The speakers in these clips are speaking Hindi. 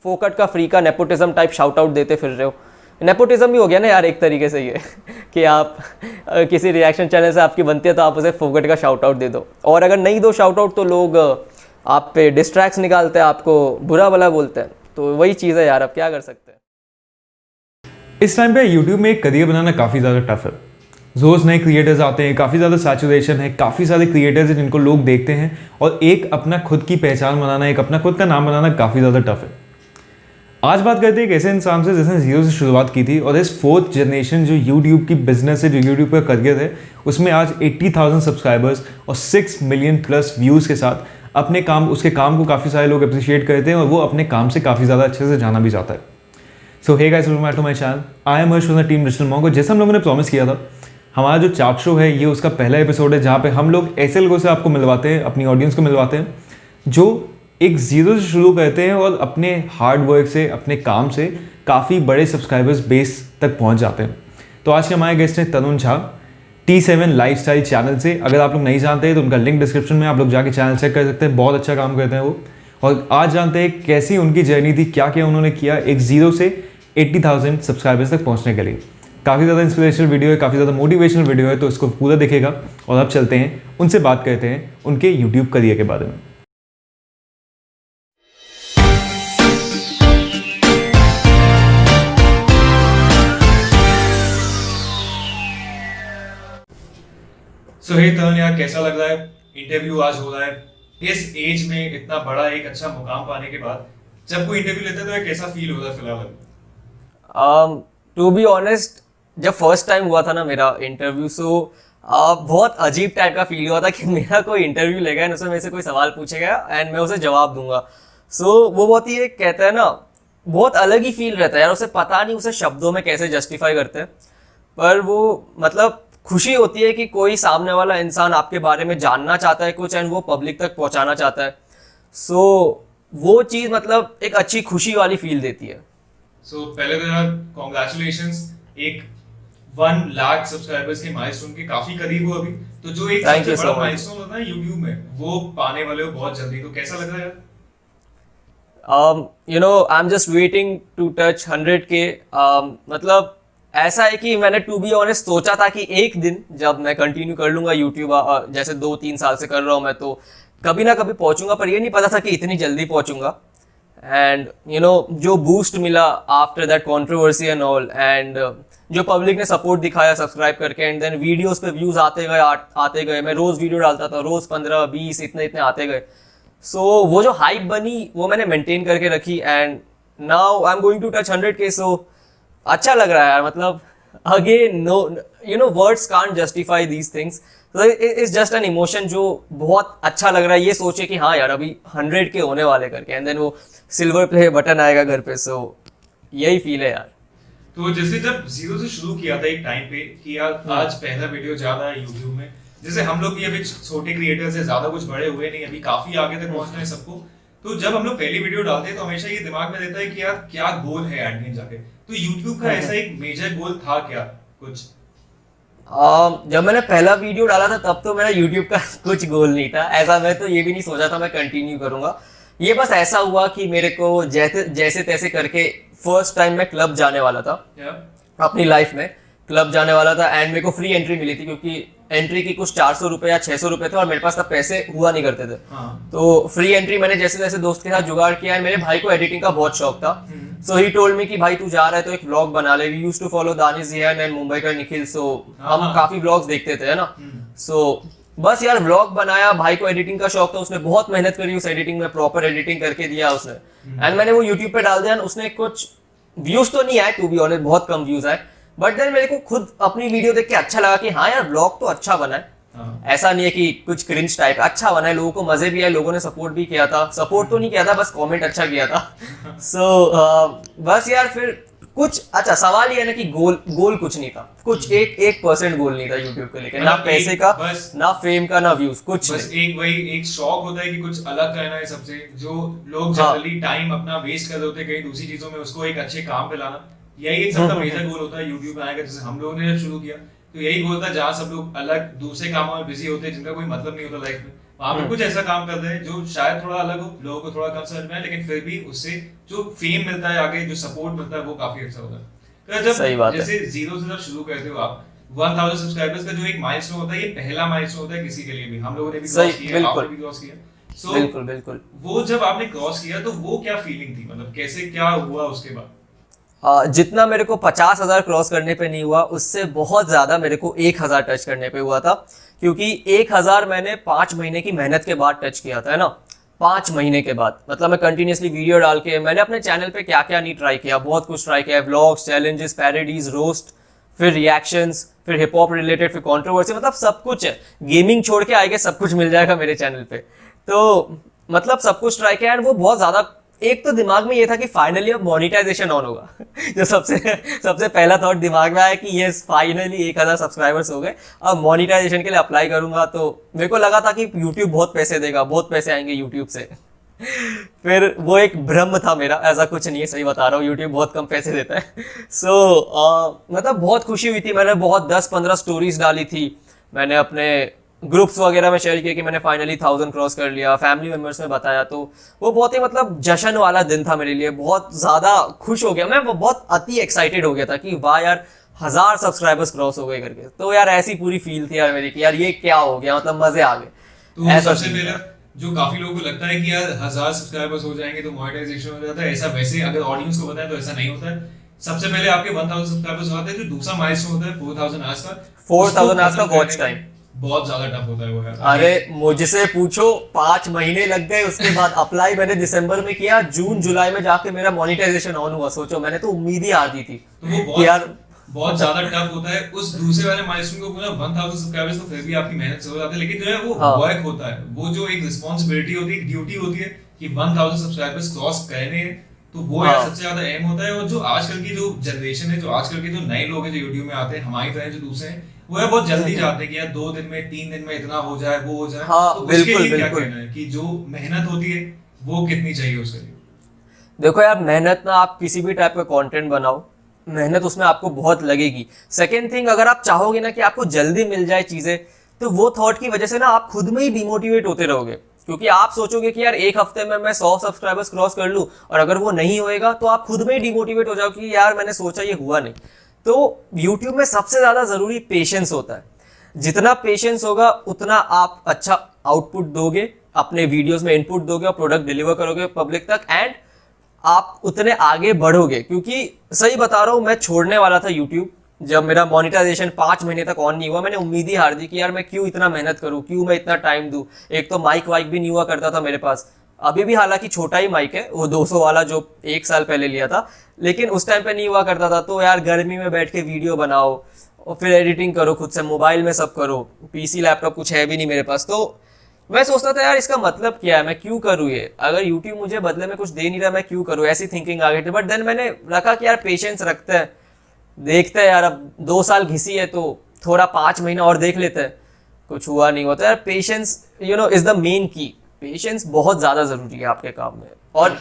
फोकट का फ्री का नेपोटिज्म टाइप शाउट आउट देते फिर रहे हो। नेपोटिज्म भी हो गया ना यार एक तरीके से ये कि आप किसी रिएक्शन चैनल से आपकी बनती है तो आप उसे फोकट का शाउट आउट दे दो, और अगर नहीं दो शाउट आउट तो लोग आप पे डिस्ट्रैक्ट्स निकालते हैं, आपको बुरा भला बोलते हैं। तो वही चीज़ है यार, अब क्या कर सकते हैं। इस टाइम पे यूट्यूब में एक करियर बनाना काफ़ी ज़्यादा टफ है। रोज़ नए क्रिएटर्स आते हैं, काफ़ी ज़्यादा सैचुरेशन है, काफ़ी सारे क्रिएटर्स हैं जिनको लोग देखते हैं, और एक अपना खुद की पहचान बनाना, एक अपना खुद का नाम बनाना काफ़ी ज़्यादा टफ है। आज बात करते हैं एक ऐसे इंसान से जिसने जीरो से शुरुआत की थी, और इस 4th जनरेशन जो यूट्यूब की बिजनेस है, जो यूट्यूब का करियर है, उसमें आज 80,000 सब्सक्राइबर्स और 6 मिलियन प्लस व्यूज़ के साथ अपने काम, उसके काम को काफ़ी सारे लोग अप्रिशिएट करते हैं, और वो अपने काम से काफ़ी ज़्यादा अच्छे से जाना भी चाहता है। So hey guys, welcome back to my channel. I am Harsh from the team digital mango. जैसे हम लोगों ने प्रॉमिस किया था, हमारा जो चाट शो है ये उसका पहला एपिसोड है जहाँ पे हम लोग ऐसे लोगों से आपको मिलवाते हैं, अपनी ऑडियंस को मिलवाते हैं जो एक जीरो से शुरू करते हैं और अपने हार्ड वर्क से, अपने काम से काफ़ी बड़े सब्सक्राइबर्स बेस तक पहुँच जाते हैं। तो आज के हमारे गेस्ट हैं तरुण झा, T7 लाइफस्टाइल चैनल से। अगर आप लोग नहीं जानते हैं तो उनका लिंक डिस्क्रिप्शन में, आप लोग जाके चैनल चेक कर सकते हैं। बहुत अच्छा काम करते हैं वो। और आज जानते हैं कैसी उनकी जर्नी थी, क्या क्या उन्होंने किया एक जीरो से 80,000 सब्सक्राइबर्स तक पहुंचने के लिए। काफ़ी ज़्यादा इंस्पिरेशनल वीडियो है, काफ़ी ज़्यादा मोटिवेशनल वीडियो है, तो इसको पूरा देखेगा। और अब चलते हैं उनसे बात करते हैं उनके यूट्यूब करियर के बारे में। सो हे तरुण यार, कैसा लग रहा है? इंटरव्यू आज हो रहा है, इस एज में इतना बड़ा एक अच्छा मुकाम पाने के बाद जब कोई इंटरव्यू लेता है तो यार कैसा फील हो रहा है फिलहाल? टू बी ऑनेस्ट, जब फर्स्ट टाइम हुआ था ना मेरा इंटरव्यू, बहुत अजीब टाइप का फील हुआ था कि मेरा कोई इंटरव्यू लेगा एंड उसमें मेरे से कोई सवाल पूछेगा एंड मैं उसे जवाब दूंगा। वो बहुत ही एक कहते हैं ना, बहुत अलग ही फील रहता है यार। उसे पता नहीं उसे शब्दों में कैसे जस्टिफाई करते हैं, पर वो मतलब खुशी होती है कि कोई सामने वाला इंसान आपके बारे में जानना चाहता है कुछ एंड वो पब्लिक तक पहुंचाना चाहता है। वो चीज़ मतलब एक अच्छी खुशी वाली फील देती है। पहले तो यार कॉन्ग्रेचुलेशंस, एक 1 लाख सब्सक्राइबर्स के माइलस्टोन के काफी करीब हो अभी। तो जो एक सबसे बड़ा माइलस्टोन होता है यूट्यूब में, वो पाने वाले हो बहुत जल्दी। तो कैसा लग रहा है यार? I am just waiting to touch 100K। मतलब ऐसा है कि मैंने टू बी ऑनेस्ट सोचा था कि एक दिन जब मैं कंटिन्यू कर लूंगा यूट्यूब, जैसे 2-3 साल से कर रहा हूँ मैं, तो कभी ना कभी पहुंचूंगा, पर ये नहीं पता था कि इतनी जल्दी पहुंचूंगा। एंड जो बूस्ट मिला after that controversy and all, and जो पब्लिक ने सपोर्ट दिखाया सब्सक्राइब करके, एंड देन वीडियोस पे व्यूज आते गए। मैं रोज वीडियो डालता था, रोज 15-20 इतने आते गए। वो जो हाइप बनी वो मैंने मेंटेन करके रखी, and now I am going to touch 100K। अच्छा लग रहा है यार। मतलब again no words can't justify these things. It's just an emotion जो बहुत अच्छा लग रहा है, ये सोचे कि हाँ यार अभी 100K होने वाले करके, एंड देन वो सिल्वर प्ले बटन आएगा घर पे। यही फील है यार। तो जैसे जब जीरो से शुरू किया था एक टाइम पे कि यार आज पहला वीडियो जा रहा है यूट्यूब में, जैसे हम लोग भी अभी छोटे क्रिएटर्स हैं, ज्यादा कुछ बड़े हुए नहीं, अभी काफी आगे तक पहुंचना है सबको। तो जब हम लोग पहली वीडियो डालते हैं तो हमेशा ये दिमाग में रहता है कि यार क्या गोल है एंड में जाके। तो यूट्यूब का ऐसा एक मेजर गोल था क्या कुछ? जब मैंने पहला वीडियो डाला था तब तो मेरा यूट्यूब का कुछ गोल नहीं था ऐसा। मैं तो ये भी नहीं सोचा था मैं कंटिन्यू करूंगा। ये बस ऐसा हुआ कि मेरे को जैसे तैसे करके फर्स्ट टाइम मैं क्लब जाने वाला था। अपनी लाइफ में क्लब जाने वाला था, एंड मेरे को फ्री एंट्री मिली थी क्योंकि एंट्री की कुछ 400 रुपए या 600 रुपए थे और मेरे पास तब पैसे हुआ नहीं करते थे। तो फ्री एंट्री मैंने जैसे तैसे दोस्त के साथ जुगाड़ किया। मेरे भाई को एडिटिंग का बहुत शौक था, सो ही टोल्ड मी कि भाई तू जा रहा है तो एक व्लॉग बना ले। We used to follow Danish Jiyan and Mumbai का निखिल, हम काफी व्लॉग्स देखते थे, है ना। बस यार व्लॉग बनाया, भाई को एडिटिंग का शौक था, उसने बहुत मेहनत करी उस एडिटिंग में, प्रॉपर एडिटिंग करके दिया उसने, एंड मैंने वो यूट्यूब पे डाल दिया। उसने कुछ व्यूज तो नहीं आए, टू बी ऑनेस्ट बहुत कम व्यूज आए, बट देन मेरे को खुद अपनी वीडियो देख के अच्छा लगा कि हाँ यार व्लॉग तो अच्छा बना है। ऐसा नहीं है कि कुछ क्रिंज टाइप, अच्छा बना है, लोगों को मजे भी आए, लोगों ने सपोर्ट भी किया था। सपोर्ट तो नहीं किया था, बस कमेंट अच्छा किया था। बस यार फिर कुछ अच्छा सवाल ही है ना कि गोल कुछ नहीं था, कुछ 1% गोल नहीं था यूट्यूब को लेकर, ना पैसे का, ना फेम का, ना व्यूज, कुछ बस एक शौक होता है कि कुछ अलग करना है सबसे। जो लोग जनरली टाइम अपना वेस्ट कर रहे होते हैं कहीं दूसरी चीजों में, उसको एक अच्छे काम पे लाना, यही एक सबका मेजर गोल होता है यूट्यूब बनाने का। जैसे हम लोगों ने जब शुरू किया तो यही गोल था, जहाँ सब लोग अलग दूसरे कामों में बिजी होते हैं जिनका कोई मतलब नहीं होता लाइफ में, वहां पे कुछ ऐसा काम कर रहे हैं जो शायद थोड़ा अलग हो, लोगों को थोड़ा कम समझ में आए, लेकिन फिर भी उससे जो फेम मिलता है, आगे जो सपोर्ट मिलता है, वो काफी अच्छा होता है। तो सही बात जब जैसे जीरो से जब शुरू करते हो आप, 1000 सब्सक्राइबर्स का जो एक माइलस्टोन होता है, ये पहला माइलस्टोन होता है किसी के लिए भी। हम लोगों ने भी क्रॉस किया, आपने भी क्रॉस किया। So, बिल्कुल बिल्कुल। वो जब आपने क्रॉस किया तो वो क्या फीलिंग थी, मतलब कैसे क्या हुआ उसके बाद? जितना मेरे को 50,000 क्रॉस करने पे नहीं हुआ, उससे बहुत ज्यादा मेरे को 1,000 टच करने पे हुआ था, क्योंकि 1,000 मैंने 5 महीने की मेहनत के बाद टच किया था, है ना। 5 महीने के बाद, मतलब मैं कंटिन्यूसली वीडियो डाल के, मैंने अपने चैनल पे क्या क्या नहीं ट्राई किया, बहुत कुछ ट्राई किया, व्लॉग्स, चैलेंजेस, पैरोडीज, रोस्ट, फिर रिएक्शंस, फिर हिप हॉप रिलेटेड, फिर कंट्रोवर्सी, मतलब सब कुछ है। गेमिंग छोड़ के आएगा, सब कुछ मिल जाएगा मेरे चैनल पे। तो मतलब सब कुछ ट्राई किया, एंड वो बहुत ज्यादा, एक तो दिमाग में ये था कि फाइनली अब मोनेटाइजेशन ऑन होगा जो सबसे पहला थॉट दिमाग में आया कि ये फाइनली 1,000 सब्सक्राइबर्स हो गए, अब मोनेटाइजेशन के लिए अप्लाई करूंगा। तो मेरे को लगा था कि यूट्यूब बहुत पैसे देगा, बहुत पैसे आएंगे यूट्यूब से फिर वो एक भ्रम था मेरा, ऐसा कुछ नहीं है, सही बता रहा हूँ, यूट्यूब बहुत कम पैसे देता है। मतलब बहुत खुशी हुई थी, मैंने बहुत 10-15 स्टोरीज डाली थी, मैंने अपने ग्रुप्स वगैरह में शेयर किया कि मैंने फाइनली 1000 क्रॉस कर लिया, फैमिली मेम्बर्स में बताया। तो वो बहुत ही मतलब जश्न वाला दिन था मेरे लिए, बहुत ज़्यादा खुश हो गया मैं, बहुत अति एक्साइटेड हो गया था कि वाह यार 1000 सब्सक्राइबर्स क्रॉस हो गए करके। तो यार ऐसी पूरी फील थी यार मेरी कि यार ये क्या हो गया, मतलब मजे आ गए। तो सबसे पहले जो काफी लोगों को लगता है कि यार 1000 सब्सक्राइबर्स हो जाएंगे तो मोनेटाइजेशन हो जाता है, ऐसा वैसे अगर ऑडियंस को बताएं तो ऐसा नहीं होता है। सबसे पहले आपके 1000 सब्सक्राइबर्स होते हैं, जो दूसरा माइलस्टोन होता है 4000 आवर्स का, 4000 आवर्स का वॉच टाइम बहुत ज्यादा टफ होता है वो यार। अरे मुझसे पूछो, 5 महीने लग गए, उसके बाद अप्लाई मैंने दिसंबर में किया, जून जुलाई में जाके मेरा मोनेटाइजेशन ऑन हुआ। सोचो, मैंने तो उम्मीद ही हार दी थी तो वो यार बहुत ज्यादा टफ होता है। उस दूसरे वाले माइलस्टोन को पूरा 1000 सब्सक्राइबर्स तो फिर भी आपकी मेहनत से हो जाता है, लेकिन जो है वो वर्क होता है, वो जो एक रिस्पांसिबिलिटी होती है, ड्यूटी होती है कि 1000 सब्सक्राइबर्स क्रॉस करने हैं, तो वो यार सबसे ज्यादा अहम होता है। और जो आजकल की जो जनरेशन है, जो आजकल के जो नए लोग हैं जो यूट्यूब में आते हैं, हमारी तरह जो दूसरे हैं, वो है बहुत जल्दी चाहते हैं कि यार 2 दिन में 3 दिन में इतना हो जाए, वो हो जाए। तो उसके लिए क्या कहना है कि जो मेहनत होती है वो कितनी चाहिए उसके लिए? देखो यार, मेहनत ना, आप किसी भी टाइप का कंटेंट बनाओ, मेहनत उसमें आपको बहुत लगेगी। सेकेंड थिंग, अगर आप चाहोगे ना कि आपको जल्दी मिल जाए चीजें, तो वो थॉट की वजह से ना आप खुद में ही डिमोटिवेट होते रहोगे, क्योंकि आप सोचोगे कि यार एक हफ्ते में मैं 100 सब्सक्राइबर्स क्रॉस कर लूं, और अगर वो नहीं होएगा तो आप खुद में ही डिमोटिवेट हो जाओ कि यार मैंने सोचा ये हुआ नहीं। तो YouTube में सबसे ज्यादा जरूरी पेशेंस होता है। जितना पेशेंस होगा उतना आप अच्छा आउटपुट दोगे, अपने वीडियोस में इनपुट दोगे और प्रोडक्ट डिलीवर करोगे पब्लिक तक, एंड आप उतने आगे बढ़ोगे। क्योंकि सही बता रहा हूँ, मैं छोड़ने वाला था YouTube, जब मेरा मोनेटाइजेशन 5 महीने तक ऑन नहीं हुआ, मैंने उम्मीद ही हार दी कि यार मैं क्यों इतना मेहनत करूं, क्यों मैं इतना टाइम दूं। एक तो माइक वाइक भी नहीं हुआ करता था मेरे पास, अभी भी हालांकि छोटा ही माइक है, वो 200 वाला जो 1 साल पहले लिया था, लेकिन उस टाइम पे नहीं हुआ करता था। तो यार गर्मी में बैठ के वीडियो बनाओ और फिर एडिटिंग करो खुद से, मोबाइल में सब करो, पीसी लैपटॉप कुछ है भी नहीं मेरे पास। तो मैं सोचता था यार इसका मतलब क्या है, मैं क्यों करूँ ये, अगर यूट्यूब मुझे बदले में कुछ दे नहीं रहा, मैं क्यों करूँ, ऐसी थिंकिंग आ गई थी। बट देन मैंने रखा कि यार पेशेंस रखते हैं, देखते हैं यार, अब 2 साल घिसी है तो थोड़ा 5 महीना और देख लेते हैं, कुछ हुआ नहीं होता यार। पेशेंस इज द मेन की, पेशेंस बहुत ज्यादा जरूरी है आपके काम में। और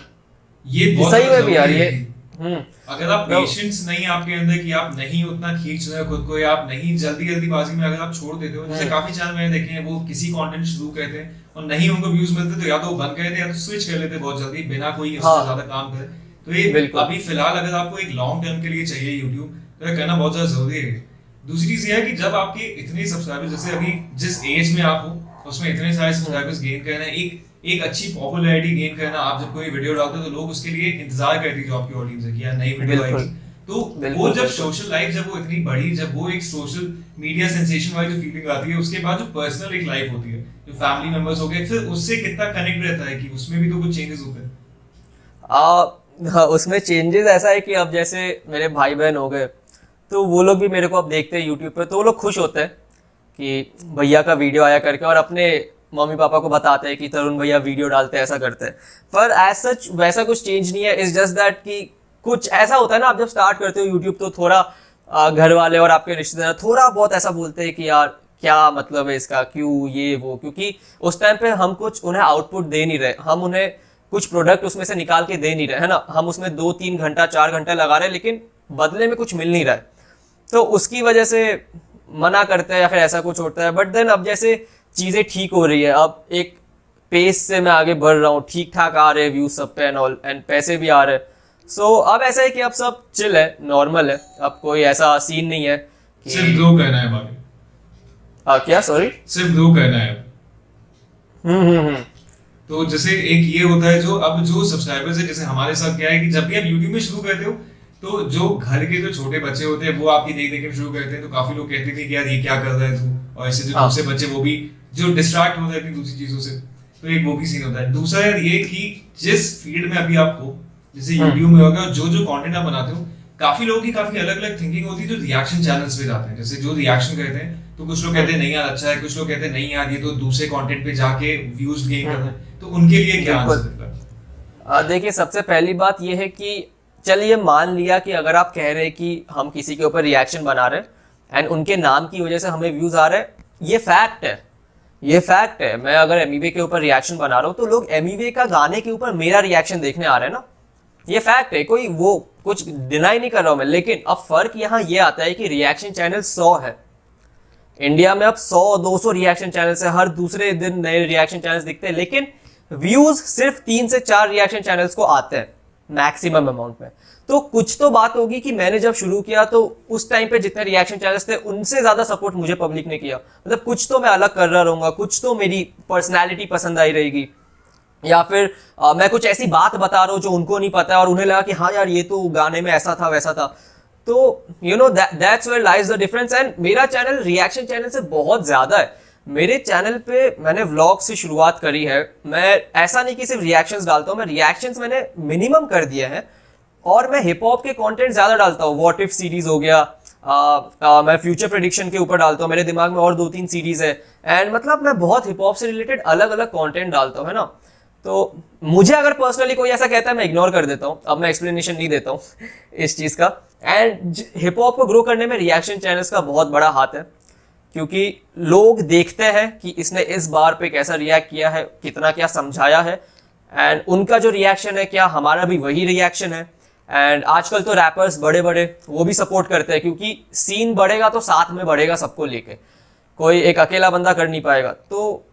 ये सही में भी यार ये अगर आप पेशेंस नहीं आपके अंदर कि आप नहीं उतना खींच रहे हो खुद को, या आप नहीं जल्दी बाजी में अगर आप छोड़ देते हो, जैसे काफी चैनल मैंने देखे हैं, वो किसी कंटेंट शुरू करते हैं और नहीं उनको व्यूज मिलते तो या तो बंद कर देते या तो स्विच कर लेते बहुत जल्दी, बिना कोई उससे ज्यादा काम करे। तो ये अभी फिलहाल अगर आपको एक लॉन्ग टर्म के लिए चाहिए यूट्यूब, तो ये करना बहुत ज्यादा जरूरी है। दूसरी चीज ये है कि जब आपके इतने सब्सक्राइबर्स, जैसे अभी जिस एज में आप हो उसमें इतने सारे सब्सक्राइबर्स गेन करना, एक अच्छी पॉपुलैरिटी गेन करना, आप जब कोई वीडियो डालते हो तो लोग उसके लिए इंतजार करती है जो आपकी ऑडियंस है कि यार नई वीडियो आएगी। तो वो जब सोशल लाइफ जब वो इतनी बड़ी, जब वो एक सोशल मीडिया सेंसेशन वाली जो फीलिंग आती है, उसके बाद जो पर्सनल एक लाइफ होती है, जो फैमिली मेंबर्स हो गए, फिर उससे कितना कनेक्ट रहता है कि उसमें भी तो कुछ चेंजेस होते हैं। हाँ, उसमें चेंजेस ऐसा है कि अब जैसे मेरे भाई बहन हो गए, तो वो लोग भी मेरे को अब देखते हैं यूट्यूब पे, तो वो लोग खुश होते हैं कि भैया का वीडियो आया करके, और अपने मम्मी पापा को बताते हैं कि तरुण भैया वीडियो डालते हैं, ऐसा करते हैं। पर एज सच वैसा कुछ चेंज नहीं है, इट्स जस्ट दैट कि कुछ ऐसा होता है ना, आप जब स्टार्ट करते हो यूट्यूब तो थोड़ा घर वाले और आपके रिश्तेदार थोड़ा बहुत ऐसा बोलते हैं कि यार क्या मतलब है इसका, क्यों ये वो, क्योंकि उस टाइम पे हम कुछ उन्हें आउटपुट दे नहीं रहे, हम उन्हें कुछ प्रोडक्ट उसमें से निकाल के दे नहीं रहे, है ना। हम उसमें 2-3 घंटा 4 घंटा लगा रहे हैं, लेकिन बदले में कुछ मिल नहीं रहा है, तो उसकी वजह से मना करते हैं या फिर ऐसा कुछ होता है। बट देन अब जैसे चीज़ें ठीक हो रही है, अब एक पेस से मैं आगे बढ़ रहा हूँ, ठीक ठाक आ रहे व्यूज सब पे एंड ऑल, एंड पैसे भी आ रहे। सो अब ऐसा है कि अब सब चिल है, नॉर्मल है, अब कोई ऐसा सीन नहीं है कि सिर्फ ग्रो करना है बाकी, क्या सॉरी। सिर्फ ग्रो करना है। हम्म। तो जैसे एक ये होता है जो अब जो सब्सक्राइबर्स है, जैसे हमारे साथ क्या है कि जब भी आप यूट्यूब में शुरू करते हो तो जो घर के जो छोटे बच्चे होते हैं वो आपकी देख के शुरू करते हैं, तो काफी लोग कहते थे कि यार ये क्या कर रहा है तू, और ऐसे जो हाँ। दूसरे बच्चे वो भी जो डिस्ट्रैक्ट होते हैं अपनी दूसरी चीजों से, तो एक वो भी सीन होता है। दूसरा यार ये कि जिस फील्ड में अभी आपको जैसे यूट्यूब में होगा, जो जो कंटेंट आप बनाते हो, काफी लोगों की काफी अलग अलग थिंकिंग होती है जो रिएक्शन चैनल्स पे जाते हैं। जैसे जो रिएक्शन करते हैं तो कुछ लोग कहते हैं नहीं यार अच्छा है, कुछ लोग कहते हैं नहीं यार ये तो दूसरे कंटेंट पे जाके व्यूज गेन कर रहे हैं, तो उनके लिए क्या आंसर है? देखिए सबसे पहली बात यह है कि चलिए मान लिया कि अगर आप कह रहे हैं कि हम किसी के ऊपर रिएक्शन बना रहे हैं एंड उनके नाम की वजह से हमें व्यूज आ रहे हैं, ये फैक्ट है, ये फैक्ट है। मैं अगर एमिवे के ऊपर रिएक्शन बना रहा हूँ तो लोग एमिवे का गाने के ऊपर मेरा रिएक्शन देखने आ रहे हैं ना, ये फैक्ट है, कोई वो कुछ डिनाई नहीं कर रहा हूं मैं। लेकिन अब फर्क यहाँ ये आता है कि रिएक्शन चैनल 100 है इंडिया में, अब 100-200 रिएक्शन चैनल है, हर दूसरे दिन नए रिएक्शन चैनल्स दिखते हैं, लेकिन व्यूज सिर्फ 3 से 4 रिएक्शन चैनल्स को आते हैं मैक्सिमम अमाउंट में। तो कुछ तो बात होगी कि मैंने जब शुरू किया तो उस टाइम पे जितने रिएक्शन चैनल्स थे उनसे ज्यादा सपोर्ट मुझे पब्लिक ने किया, मतलब कुछ तो मैं अलग कर रहा रहूंगा, कुछ तो मेरी पर्सनैलिटी पसंद आई रहेगी, या फिर मैं कुछ ऐसी बात बता रहा हूँ जो उनको नहीं पता है और उन्हें लगा कि हाँ यार ये तो गाने में ऐसा था वैसा था। तो you know that's where lies the difference. And मेरा चैनल रिएक्शन चैनल से बहुत ज्यादा है। मेरे चैनल पे मैंने व्लॉग से शुरुआत करी है, मैं ऐसा नहीं कि सिर्फ रिएक्शंस डालता हूँ, मैं रिएक्शंस मैंने मिनिमम कर दिए हैं और मैं हिप हॉप के कंटेंट ज्यादा डालता हूँ। व्हाट इफ सीरीज हो गया, मैं फ्यूचर प्रेडिक्शन के ऊपर डालता हूँ, मेरे दिमाग में और 2-3 सीरीज है, एंड मतलब मैं बहुत हिप हॉप से रिलेटेड अलग अलग कंटेंट डालता हूँ, है ना। तो मुझे अगर पर्सनली कोई ऐसा कहता है मैं इग्नोर कर देता हूँ, अब मैं एक्सप्लेनेशन नहीं देता हूँ इस चीज़ का। एंड हिप हॉप को ग्रो करने में रिएक्शन चैनल्स का बहुत बड़ा हाथ है, क्योंकि लोग देखते हैं कि इसने इस बार पे कैसा रिएक्ट किया है, कितना क्या समझाया है, एंड उनका जो रिएक्शन है क्या हमारा भी वही रिएक्शन है। एंड आजकल तो रैपर्स बड़े बड़े वो भी सपोर्ट करते हैं, क्योंकि सीन बढ़ेगा तो साथ में बढ़ेगा सबको लेके, कोई एक अकेला बंदा कर नहीं पाएगा। तो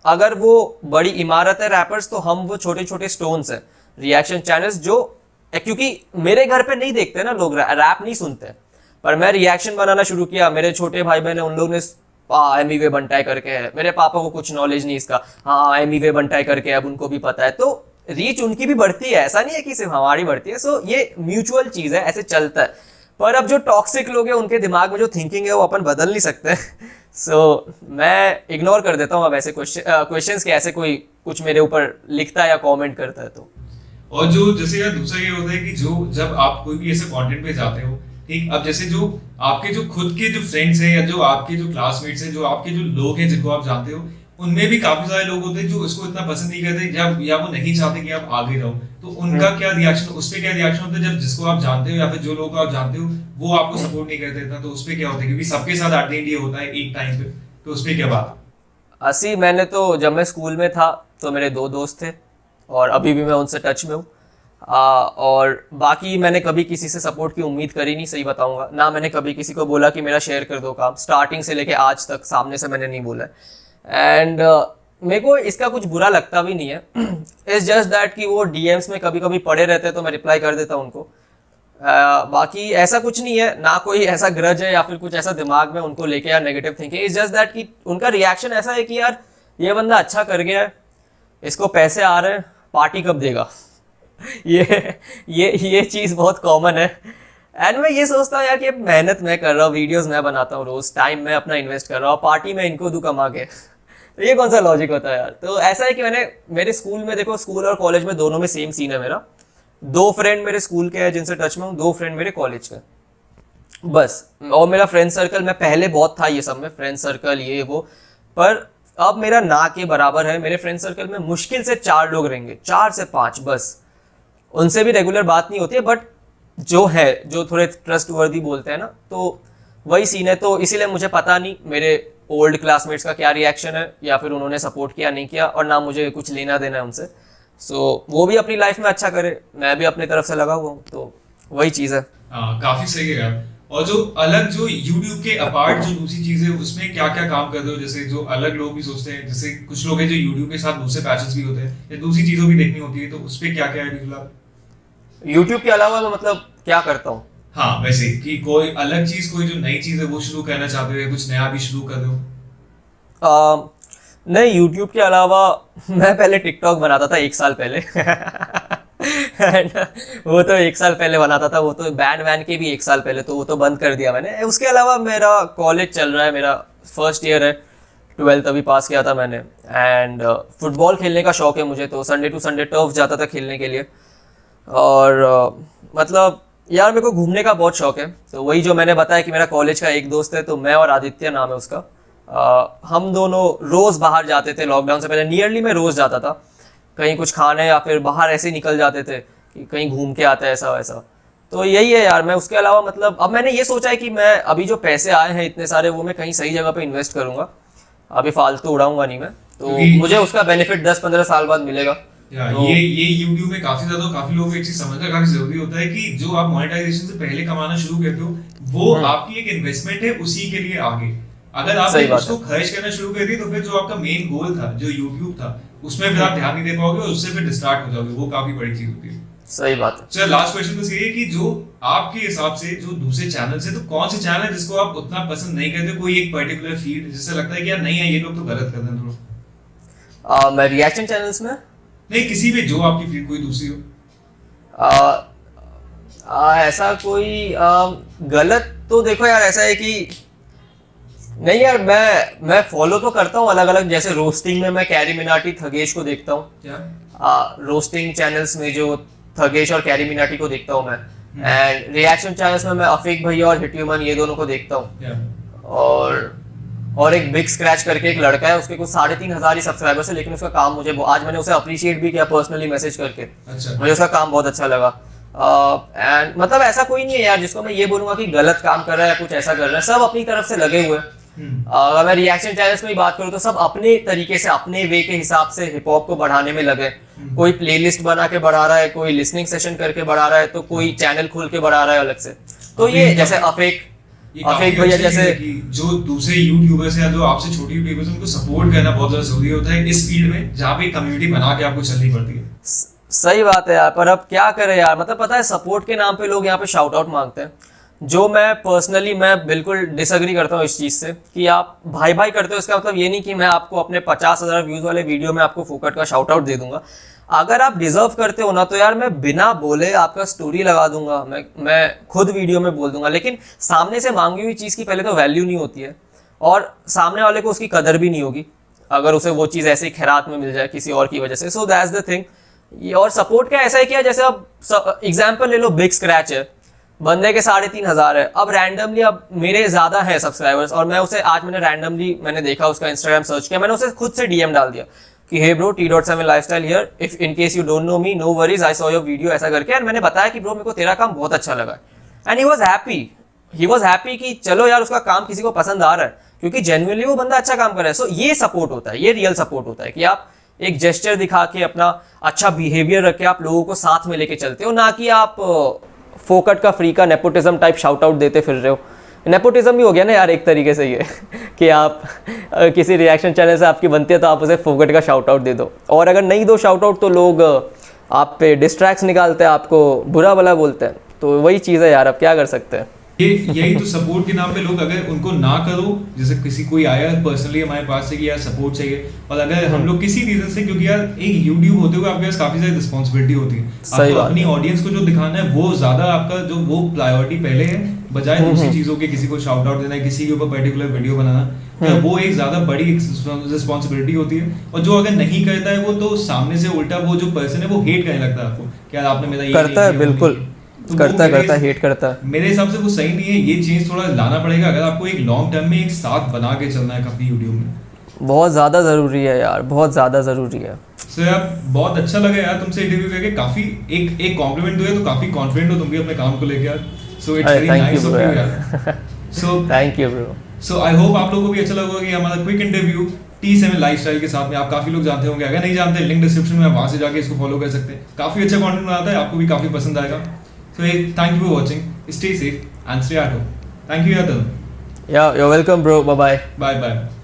अगर वो बड़ी इमारत है रैपर्स, तो हम वो छोटे छोटे स्टोन्स हैं रिएक्शन चैनल्स, जो क्योंकि मेरे घर पे नहीं देखते ना लोग, रैप नहीं सुनते, पर मैं रिएक्शन बनाना शुरू किया, मेरे छोटे भाई बहन उन लोग ने एमिवे बंटाई करके है, मेरे पापा को कुछ नॉलेज नहीं इसका, हाँ एमिवे बंटाई करके अब उनको भी पता है, तो रीच उनकी भी बढ़ती है, ऐसा नहीं है कि सिर्फ हमारी बढ़ती है। सो ये म्यूचुअल चीज है, ऐसे चलता है। पर अब जो टॉक्सिक लोग हैं उनके दिमाग में जो थिंकिंग है वो अपन बदल नहीं सकते सो मैं इग्नोर कर देता हूँ अब ऐसे क्वेश्चंस के, ऐसे कोई कुछ मेरे ऊपर लिखता है या कमेंट करता है तो। और जो जैसे यार दूसरा ये होता है कि जो जब आप कोई भी ऐसे कंटेंट पे जाते हो, ठीक, अब जैसे जो आपके जो खुद के जो फ्रेंड्स हैं या जो आपके जो क्लासमेट्स हैं, जो आपके जो लोग हैं जिनको आप जानते हो, उनमें भी काफी सारे लोग होते हैं जो इसको इतना पसंद नहीं करते या वो नहीं चाहते कि आप आगे रहो, तो उनका क्या रिएक्शन, उस पर क्या रिएक्शन होता है जब जिसको आप जानते हो या फिर जो लोग आप जानते हो वो आपको सपोर्ट नहीं करते इतना, तो उस पर क्या होता है? क्योंकि सबके साथ एट द एंड ये होता है एक टाइम पे, तो उस पर क्या बात? असी मैंने तो जब मैं स्कूल में था तो मेरे 2 दोस्त थे और अभी भी मैं उनसे टच में हूँ, और बाकी मैंने कभी किसी से सपोर्ट की उम्मीद करी नहीं, सही बताऊंगा ना। मैंने कभी किसी को बोला कि मेरा शेयर कर दो काम, स्टार्टिंग से लेके आज तक सामने से मैंने नहीं बोला है। एंड मेरे को इसका कुछ बुरा लगता भी नहीं है, इट्स जस्ट दैट कि वो डीएम्स में कभी कभी पड़े रहते हैं तो मैं रिप्लाई कर देता हूँ उनको। बाकी ऐसा कुछ नहीं है, ना कोई ऐसा ग्रज है या फिर कुछ ऐसा दिमाग में उनको लेके या negative thinking, it's just that कि उनका रिएक्शन ऐसा है कि यार ये बंदा अच्छा कर गया है, इसको पैसे आ रहे हैं, पार्टी कब देगा ये चीज़ बहुत कॉमन है। एंड मैं ये सोचता हूँ यार कि मेहनत मैं कर रहा हूँ, वीडियोस मैं बनाता हूँ, रोज टाइम मैं अपना इन्वेस्ट कर रहा हूँ, पार्टी में इनको दूं कमा के तो ये कौन सा लॉजिक होता है यार। तो ऐसा है कि मैंने मेरे स्कूल में, देखो स्कूल और कॉलेज में दोनों में सेम सीन है मेरा। 2 फ्रेंड मेरे स्कूल के हैं जिनसे टच में हूँ, 2 फ्रेंड मेरे कॉलेज के, बस। और मेरा फ्रेंड सर्कल में पहले बहुत था ये सब में, फ्रेंड सर्कल ये वो, पर अब मेरा ना के बराबर है। मेरे फ्रेंड सर्कल में मुश्किल से 4 लोग रहेंगे, 4 से 5 बस। उनसे भी रेगुलर बात नहीं होती है, बट जो है जो थोड़े ट्रस्ट वर्दी बोलते हैं ना, तो वही सीन है। तो इसीलिए मुझे पता नहीं मेरे ओल्ड क्लासमेट्स का क्या रिएक्शन है, या फिर उन्होंने सपोर्ट किया नहीं किया, और ना मुझे कुछ लेना देना है उनसे। सो वो भी अपनी लाइफ में अच्छा करे, मैं भी अपनी तरफ से लगा हुआ हूँ, तो वही चीज़ है। काफी सही है यार। और जो अलग जो YouTube के अपार्ट जो दूसरी चीजें उसमें क्या क्या काम कर रहे हो, जैसे जो अलग लोग भी सोचते हैं, जैसे कुछ लोग हैं जो YouTube के साथ दूसरे पैशंस भी होते हैं या दूसरी चीजों भी देखनी होती है, तो उस पे क्या क्या है बिल्कुल आप? यूट्यूब के अलावा मैं मतलब क्या करता हूँ? हाँ वैसे कि कोई अलग चीज, कोई जो नई चीज है वो शुरू करना चाहते हो या कुछ नया भी शुरू कर रहे हो? नहीं, यूट्यूब के अलावा मैं पहले टिकटॉक बनाता था 1 साल पहले And वो तो 1 साल पहले बनाता था, वो तो बैन वैन के भी 1 साल पहले, तो वो तो बंद कर दिया मैंने। उसके अलावा मेरा कॉलेज चल रहा है, मेरा फर्स्ट ईयर है, 12th अभी पास किया था मैंने। एंड फुटबॉल खेलने का शौक है मुझे, तो संडे टू संडे टर्फ जाता था खेलने के लिए। और मतलब यार मेरे को घूमने का बहुत शौक है, तो वही जो मैंने बताया कि मेरा कॉलेज का एक दोस्त है, तो मैं और आदित्य नाम है उसका, हम दोनों रोज़ बाहर जाते थे। लॉकडाउन से पहले नियरली मैं रोज़ जाता था कहीं कुछ खाने, या फिर बाहर ऐसे ही निकल जाते थे कि कहीं घूम के आता है ऐसा वैसा। तो यही है यार। मैं उसके अलावा मतलब अब मैंने ये सोचा है कि मैं अभी जो पैसे आए हैं इतने सारे, वो मैं कहीं सही जगह पे इन्वेस्ट करूंगा, अभी फालतू उड़ाऊंगा नहीं मैं, तो मुझे उसका बेनिफिट 10-15 साल बाद मिलेगा। तो ये YouTube में काफी लोगों को एक चीज समझना काफी जरूरी होता है कि जो आप मोनेटाइजेशन से पहले कमाना शुरू करते हो वो आपकी एक इन्वेस्टमेंट है उसी के लिए आगे। अगर आपने उसको खर्च करना शुरू कर दिया तो फिर जो आपका मेन गोल था जो YouTube था उसमें फिर आप ध्यान नहीं दे पाओगे और उससे फिर डिस्ट्रैक्ट हो जाओगे, वो काफी बड़ी चीज होती है। सही बात है। चलो लास्ट क्वेश्चन बस ये है कि जो आपके हिसाब से जो दूसरे चैनल से, तो कौन से चैनल है जिसको आप उतना पसंद नहीं करते, कोई एक पर्टिकुलर फीड जिससे लगता है कि यार नहीं है ये लोग तो गलत कर रहे हैं थोड़ा? मैं रिएक्शन चैनल्स में नहीं, किसी भी जो आपकी फीड कोई दूसरी हो। ऐसा कोई गलत तो देखो यार, ऐसा है कि नहीं यार, मैं फॉलो तो करता हूँ अलग अलग, जैसे रोस्टिंग में मैं कैरी मिनाटी थगेश को देखता हूँ। रोस्टिंग चैनल्स में जो थगेश और कैरी मिनाटी को देखता हूँ मैं। एंड रिएक्शन चैनल्स में मैं अफीक भैया और हिटह्यूमन ये दोनों को देखता हूँ। और एक बिग स्क्रैच करके एक लड़का है, उसके कुछ 3,500 ही सब्सक्राइबर्स है, लेकिन उसका काम मुझे आज मैंने उसे अप्रिशिएट भी किया पर्सनली मैसेज करके। अच्छा। मुझे उसका काम बहुत अच्छा लगा। एंड मतलब ऐसा कोई नहीं है यार जिसको मैं ये बोलूंगा कि गलत काम कर रहा है या कुछ ऐसा कर रहा है, सब अपनी तरफ से लगे हुए हैं। अगर मैं रिएक्शन चैनल्स में ही बात करूँ तो सब अपने तरीके से अपने वे के हिसाब से हिप हॉप को बढ़ाने में लगे। कोई प्लेलिस्ट बना के बढ़ा रहा है, कोई लिसनिंग सेशन करके बढ़ा रहा है, तो कोई चैनल खोल के बढ़ा रहा है अलग से। तो ये जैसे अफीक भैया जैसे जो दूसरे यूट्यूबर्स या जो आपसे छोटे यूट्यूबर्स उनको सपोर्ट करना बहुत ज्यादा जरूरी होता है इस फील्ड में, जहाँ पे कम्युनिटी बना के आपको चलनी पड़ती है। सही बात है यार, पर अब क्या करें यार, मतलब पता है सपोर्ट के नाम पे लोग यहाँ पे शाउट आउट मांगते हैं, जो मैं पर्सनली मैं बिल्कुल डिसएग्री करता हूँ इस चीज़ से। कि आप भाई भाई करते हो इसका मतलब ये नहीं कि मैं आपको अपने 50,000 व्यूज़ वाले वीडियो में आपको फोकट का शाउट आउट दे दूंगा। अगर आप डिजर्व करते हो ना तो यार मैं बिना बोले आपका स्टोरी लगा दूंगा, मैं खुद वीडियो में बोल दूंगा। लेकिन सामने से मांगी हुई चीज़ की पहले तो वैल्यू नहीं होती है, और सामने वाले को उसकी कदर भी नहीं होगी अगर उसे वो चीज़ ऐसे ही खैरात में मिल जाए किसी और की वजह से। So that's the thing. और सपोर्ट का ऐसा है कि जैसे अब एग्जाम्पल ले लो, बिग स्क्रैच है, बंदे के 3,500 है। अब रैंडमली अब मेरे ज़्यादा है सब्सक्राइबर्स, और मैं उसे आज रैंडमली मैंने देखा, उसका इंस्टाग्राम सर्च किया, मैंने उसे खुद से DM डाल दिया कि hey bro T.7 lifestyle here, if in case you don't know me no worries, I saw your video, ऐसा करके। एंड मैंने बताया कि ब्रो मेरे को तेरा काम बहुत अच्छा लगा। एंड ही वॉज हैप्पी कि चलो यार उसका काम किसी को पसंद आ रहा है, क्योंकि जेन्युइनली वो बंदा अच्छा काम कर रहा है। सो ये सपोर्ट होता है, ये रियल सपोर्ट होता है कि आप एक जेस्चर दिखा के अपना अच्छा बिहेवियर रख के आप लोगों को साथ में लेके चलते हो, ना कि आप फोकट का फ्री का नेपोटिज्म टाइप शाउट आउट देते फिर रहे हो। नेपोटिज्म भी हो गया ना यार एक तरीके से ये कि आप किसी रिएक्शन चैनल से आपकी बनती है तो आप उसे फोकट का शाउट आउट दे दो, और अगर नहीं दो शाउट आउट तो लोग आप पे डिस्ट्रैक्ट्स निकालते हैं, आपको बुरा भला बोलते हैं। तो वही चीज़ है यार, अब क्या कर सकते हैं। यही तो सपोर्ट के नाम पे लोग, अगर उनको ना करो, जैसे किसी कोई आया पर्सनली हमारे पास से कि यार सपोर्ट चाहिए, और अगर हम लोग किसी रीजन से, क्योंकि यार एक यूट्यूब होते हुए आपके पास काफी सारी रिस्पॉन्सिबिलिटी होती है, आपको अपनी ऑडियंस को जो दिखाना है वो ज्यादा आपका जो वो प्रायोरिटी पहले है, बजाय दूसरी चीजों के किसी को शाउट आउट देना है, किसी के ऊपर पर्टिकुलर वीडियो बनाना, तो वो एक ज्यादा बड़ी रिस्पॉन्सिबिलिटी होती है। और जो अगर नहीं करता है वो तो सामने से उल्टा वो जो पर्सन है वो हेट करने लगता है आपको कि यार आपने मेरा ये करता है, बिल्कुल करता है, हेट करता है। मेरे हिसाब से वो सही नहीं है, ये चेंज थोड़ा लाना पड़ेगा अगर आपको एक लॉन्ग टर्म में एक साथ बना के चलना है अपनी यूट्यूब में। बहुत ज़्यादा ज़रूरी है यार, बहुत ज़्यादा ज़रूरी है। सो यार बहुत अच्छा लगा यार तुमसे इंटरव्यू करके, काफी एक कॉम्प्लीमेंट दो तो काफी कॉन्फिडेंट हो तुम भी अपने काम को लेकर यार। So it's very nice of you यार। So thank you bro. So I hope आप लोगों को भी अच्छा लगा कि हमारा क्विक इंटरव्यू T7 लाइफस्टाइल के साथ में। आप काफी लोग जानते होंगे, अगर नहीं जानते लिंक डिस्क्रिप्शन में, वहां से जाके इसको फॉलो कर सकते हैं। काफी अच्छा कंटेंट बनाता है, आपको भी काफी पसंद आएगा। So hey, thank you for watching. Stay safe and stay at home. Thank you यार। Yeah, you're welcome, bro. Bye bye. Bye bye.